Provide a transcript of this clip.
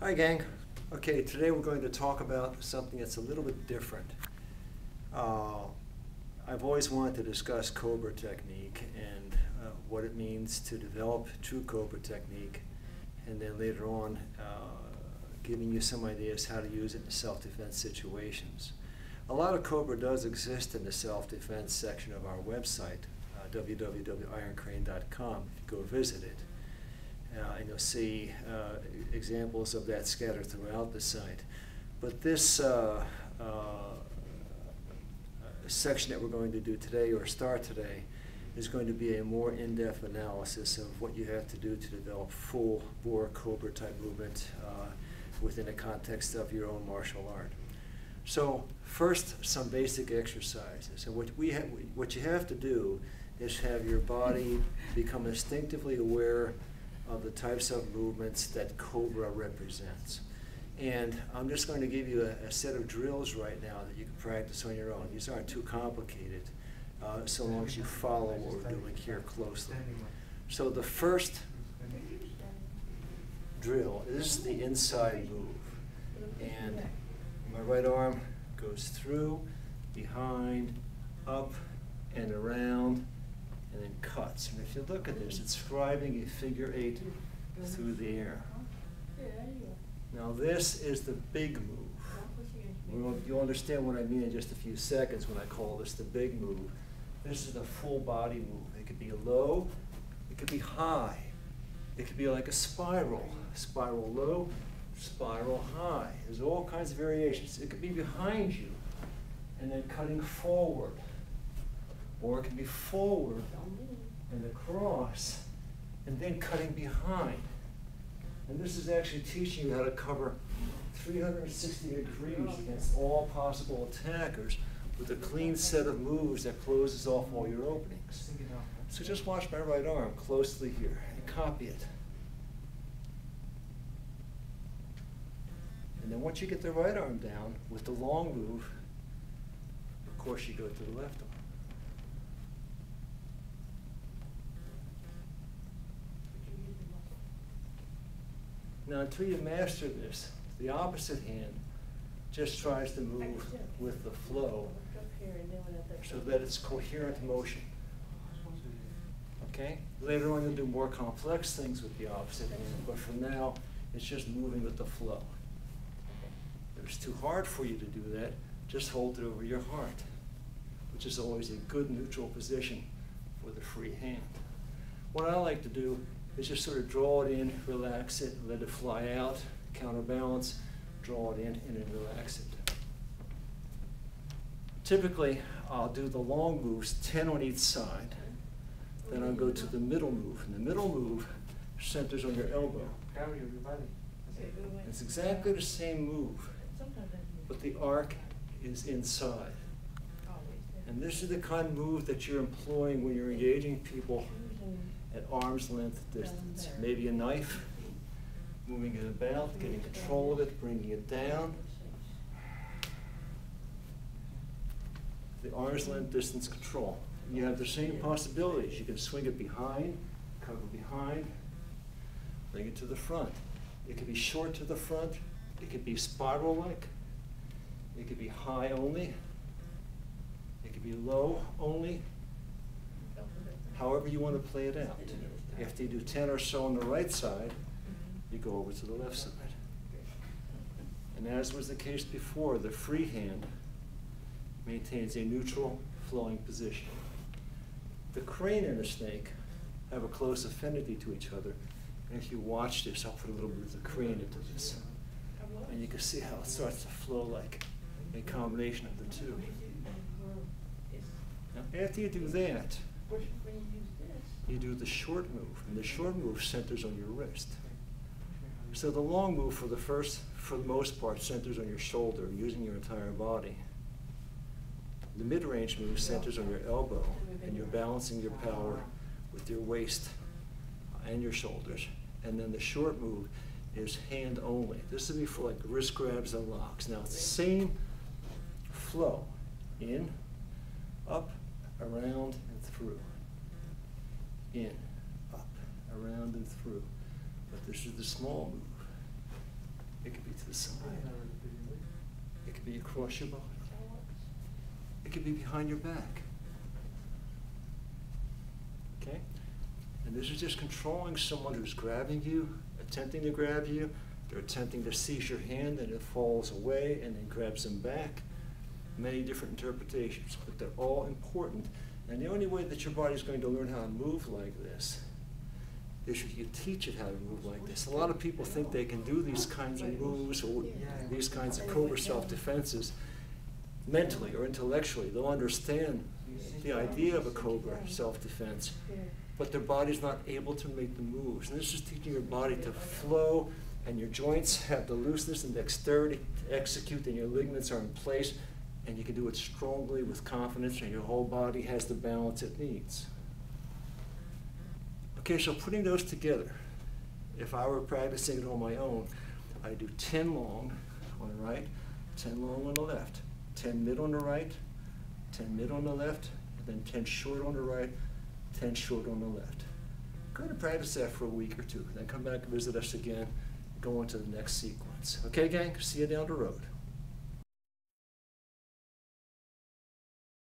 Hi gang. Okay, today we're going to talk about something that's a little bit different. I've always wanted to discuss Cobra technique and what it means to develop true Cobra technique, and then later on giving you some ideas how to use it in self-defense situations. A lot of Cobra does exist in the self-defense section of our website, www.ironcrane.com, if you go visit it. And you'll see examples of that scattered throughout the site. But this section that we're going to do today, or start today, is going to be a more in-depth analysis of what you have to do to develop full bore Cobra type movement within the context of your own martial art. So first, some basic exercises. And what you have to do is have your body become instinctively aware of the types of movements that Cobra represents. And I'm just going to give you a set of drills right now that you can practice on your own. These aren't too complicated, so long as you follow what we're doing here closely. So the first drill is the inside move. And my right arm goes through, behind, up, and around, and then cuts. And if you look at this, it's describing a figure 8 through the air. Now this is the big move. You'll understand what I mean in just a few seconds when I call this the big move. This is the full body move. It could be low, it could be high. It could be like a spiral. Spiral low, spiral high. There's all kinds of variations. It could be behind you and then cutting forward. Or it can be forward and across, and then cutting behind. And this is actually teaching you how to cover 360 degrees against all possible attackers with a clean set of moves that closes off all your openings. So just watch my right arm closely here and copy it. And then once you get the right arm down with the long move, of course you go to the left arm. Now, until you master this, the opposite hand just tries to move with the flow so that it's coherent motion. Okay? Later on, you'll do more complex things with the opposite hand, but for now, it's just moving with the flow. If it's too hard for you to do that, just hold it over your heart, which is always a good neutral position for the free hand. What I like to do is just sort of draw it in, relax it, let it fly out, counterbalance, draw it in, and then relax it. Typically, I'll do the long moves, 10 on each side. Then I'll go to the middle move. And the middle move centers on your elbow. It's exactly the same move, but the arc is inside. And this is the kind of move that you're employing when you're engaging people at arm's length distance. Maybe a knife, moving it about, getting control of it, bringing it down. The arm's length distance control. You have the same possibilities. You can swing it behind, cover behind, bring it to the front. It could be short to the front. It could be spiral-like. It could be high only. It could be low only. However you want to play it out. After you do 10 or so on the right side, you go over to the left side. And as was the case before, the free hand maintains a neutral flowing position. The crane and the snake have a close affinity to each other. And if you watch this, I'll put a little bit of the crane into this. And you can see how it starts to flow like a combination of the two. Now, after you do that, you do the short move, and the short move centers on your wrist. So the long move for the most part, centers on your shoulder, using your entire body. The mid-range move centers on your elbow, and you're balancing your power with your waist and your shoulders. And then the short move is hand only. This would be for like wrist grabs and locks. Now it's the same flow, in, up, around, and through. In, up, around, and through. But this is the small move. It could be to the side. It could be across your body. It could be behind your back. Okay? And this is just controlling someone who's grabbing you, attempting to grab you. They're attempting to seize your hand and it falls away and then grabs them back. Many different interpretations, but they're all important. And the only way that your body's going to learn how to move like this is if you teach it how to move like this. A lot of people think they can do these kinds of moves or these kinds of Cobra self-defenses mentally or intellectually. They'll understand the idea of a Cobra self-defense, but their body's not able to make the moves. And this is teaching your body to flow, and your joints have the looseness and dexterity to execute, and your ligaments are in place, and you can do it strongly with confidence, and your whole body has the balance it needs. Okay, so putting those together, if I were practicing it on my own, I'd do 10 long on the right, 10 long on the left, 10 mid on the right, 10 mid on the left, and then 10 short on the right, 10 short on the left. Go ahead and practice that for a week or two, then come back and visit us again, go on to the next sequence. Okay, gang? See you down the road.